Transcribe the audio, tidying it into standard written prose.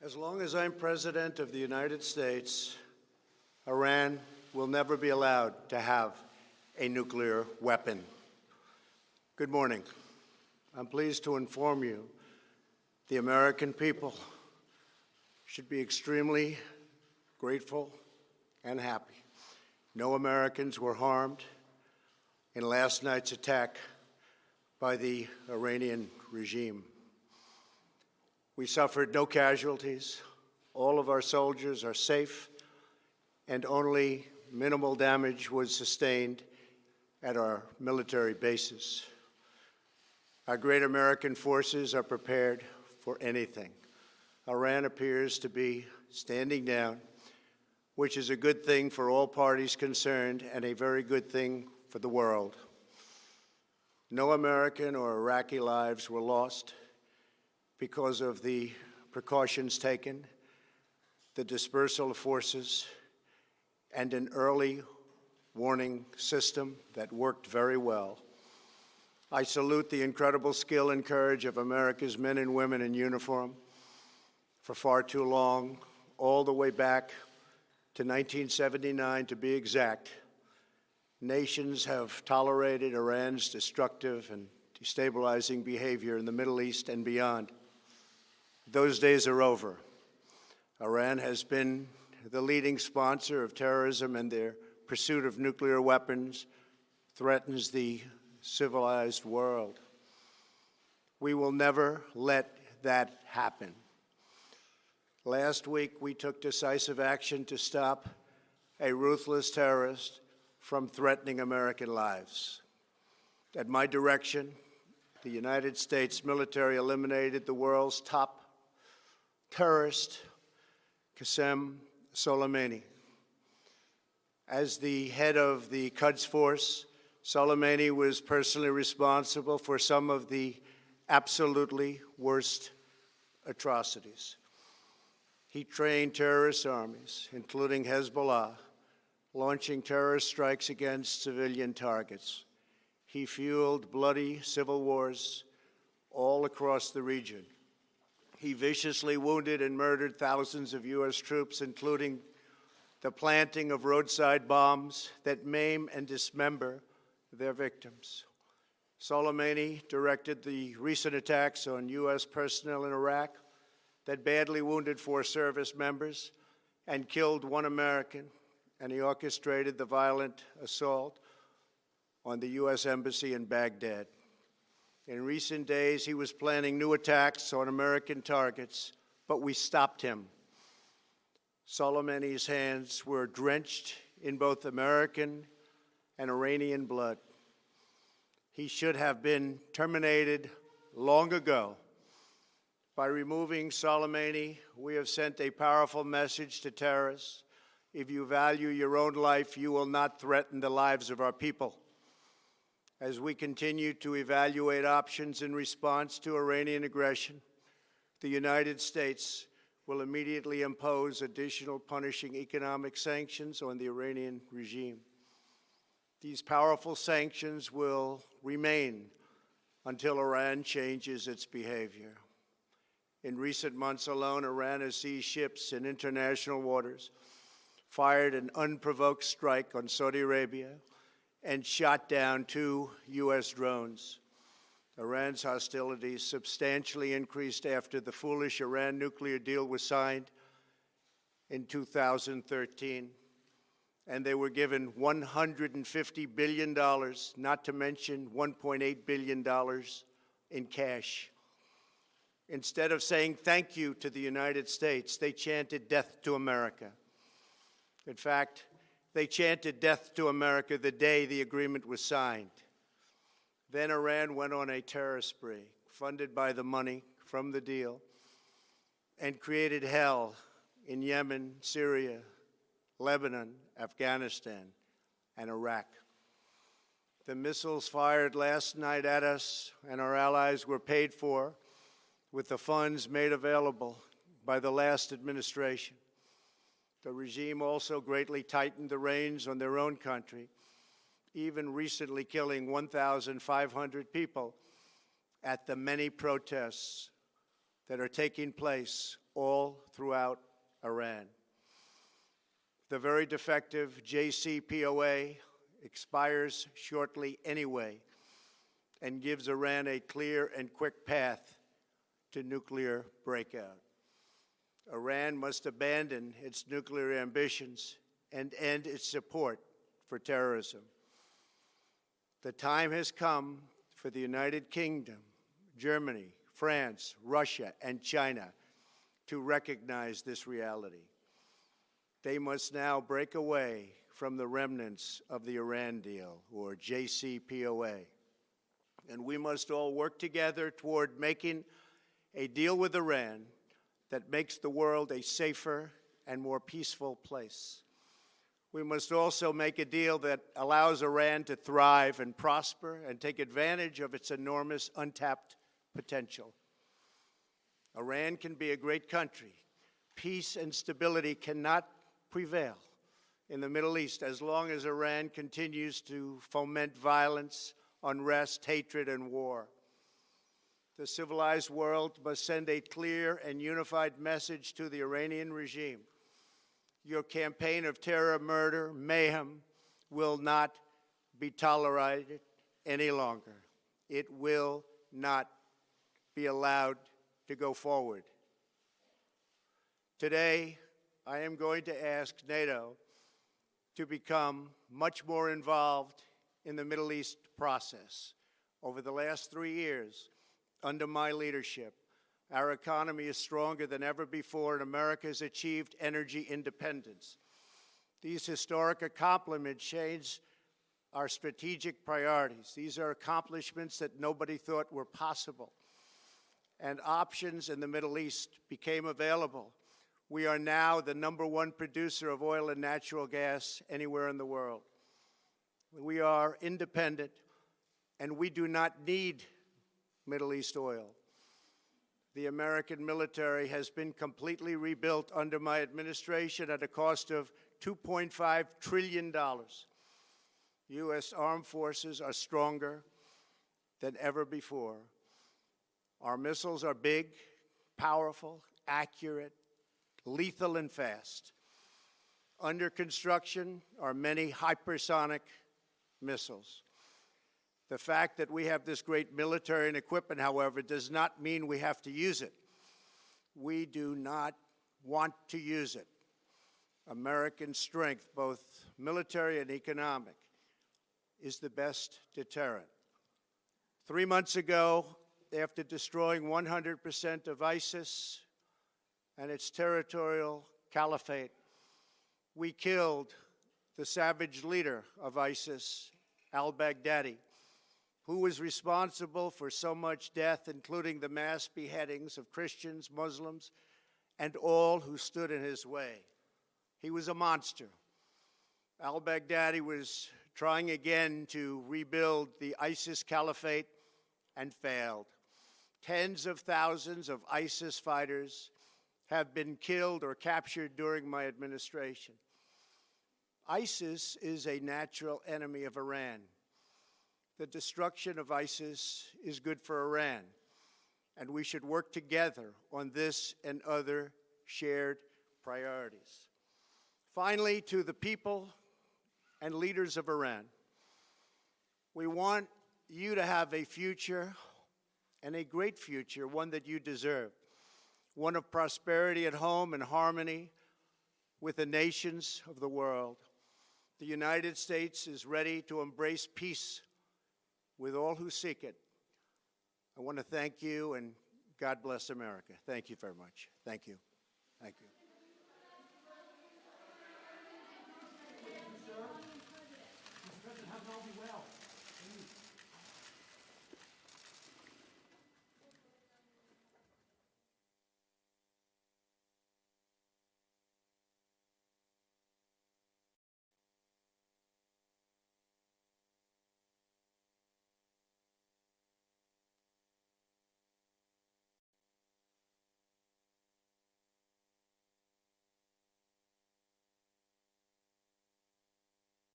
As long as I'm President of the United States, Iran will never be allowed to have a nuclear weapon. Good morning. I'm pleased to inform you the American people should be extremely grateful and happy. No Americans were harmed in last night's attack by the Iranian regime. We suffered no casualties. All of our soldiers are safe, and only minimal damage was sustained at our military bases. Our great American forces are prepared for anything. Iran appears to be standing down, which is a good thing for all parties concerned and a very good thing for the world. No American or Iraqi lives were lost because of the precautions taken, the dispersal of forces, and an early warning system that worked very well. I salute the incredible skill and courage of America's men and women in uniform. For far too long, all the way back to 1979 to be exact, nations have tolerated Iran's destructive and destabilizing behavior in the Middle East and beyond. Those days are over. Iran has been the leading sponsor of terrorism, and their pursuit of nuclear weapons threatens the civilized world. We will never let that happen. Last week, we took decisive action to stop a ruthless terrorist from threatening American lives. At my direction, the United States military eliminated the world's top terrorist, Qasem Soleimani. As the head of the Quds Force, Soleimani was personally responsible for some of the absolutely worst atrocities. He trained terrorist armies, including Hezbollah, launching terrorist strikes against civilian targets. He fueled bloody civil wars all across the region. He viciously wounded and murdered thousands of U.S. troops, including the planting of roadside bombs that maim and dismember their victims. Soleimani directed the recent attacks on U.S. personnel in Iraq that badly wounded 4 service members and killed 1 American, and he orchestrated the violent assault on the U.S. Embassy in Baghdad. In recent days, he was planning new attacks on American targets, but we stopped him. Soleimani's hands were drenched in both American and Iranian blood. He should have been terminated long ago. By removing Soleimani, we have sent a powerful message to terrorists. If you value your own life, you will not threaten the lives of our people. As we continue to evaluate options in response to Iranian aggression, the United States will immediately impose additional punishing economic sanctions on the Iranian regime. These powerful sanctions will remain until Iran changes its behavior. In recent months alone, Iran has seized ships in international waters, fired an unprovoked strike on Saudi Arabia, and shot down 2 U.S. drones. Iran's hostilities substantially increased after the foolish Iran nuclear deal was signed in 2013, and they were given $150 billion, not to mention $1.8 billion in cash. Instead of saying thank you to the United States, they chanted death to America. In fact, they chanted death to America the day the agreement was signed. Then Iran went on a terror spree, funded by the money from the deal, and created hell in Yemen, Syria, Lebanon, Afghanistan, and Iraq. The missiles fired last night at us and our allies were paid for with the funds made available by the last administration. The regime also greatly tightened the reins on their own country, even recently killing 1,500 people at the many protests that are taking place all throughout Iran. The very defective JCPOA expires shortly anyway and gives Iran a clear and quick path to nuclear breakout. Iran must abandon its nuclear ambitions and end its support for terrorism. The time has come for the United Kingdom, Germany, France, Russia, and China to recognize this reality. They must now break away from the remnants of the Iran deal, or JCPOA. And we must all work together toward making a deal with Iran that makes the world a safer and more peaceful place. We must also make a deal that allows Iran to thrive and prosper and take advantage of its enormous untapped potential. Iran can be a great country. Peace and stability cannot prevail in the Middle East as long as Iran continues to foment violence, unrest, hatred, and war. The civilized world must send a clear and unified message to the Iranian regime. Your campaign of terror, murder, mayhem will not be tolerated any longer. It will not be allowed to go forward. Today, I am going to ask NATO to become much more involved in the Middle East process. Over the last 3 years, under my leadership, our economy is stronger than ever before, and America has achieved energy independence. These historic accomplishments change our strategic priorities. These are accomplishments that nobody thought were possible. And options in the Middle East became available. We are now the #1 producer of oil and natural gas anywhere in the world. We are independent, and we do not need Middle East oil. The American military has been completely rebuilt under my administration at a cost of $2.5 trillion. U.S. armed forces are stronger than ever before. Our missiles are big, powerful, accurate, lethal, and fast. Under construction are many hypersonic missiles. The fact that we have this great military and equipment, however, does not mean we have to use it. We do not want to use it. American strength, both military and economic, is the best deterrent. 3 months ago, after destroying 100% of ISIS and its territorial caliphate, we killed the savage leader of ISIS, al-Baghdadi, who was responsible for so much death, including the mass beheadings of Christians, Muslims, and all who stood in his way. He was a monster. Al-Baghdadi was trying again to rebuild the ISIS caliphate and failed. Tens of thousands of ISIS fighters have been killed or captured during my administration. ISIS is a natural enemy of Iran. The destruction of ISIS is good for Iran, and we should work together on this and other shared priorities. Finally, to the people and leaders of Iran, we want you to have a future, and a great future, one that you deserve, one of prosperity at home and harmony with the nations of the world. The United States is ready to embrace peace with all who seek it. I want to thank you, and God bless America. Thank you very much. Thank you. Thank you.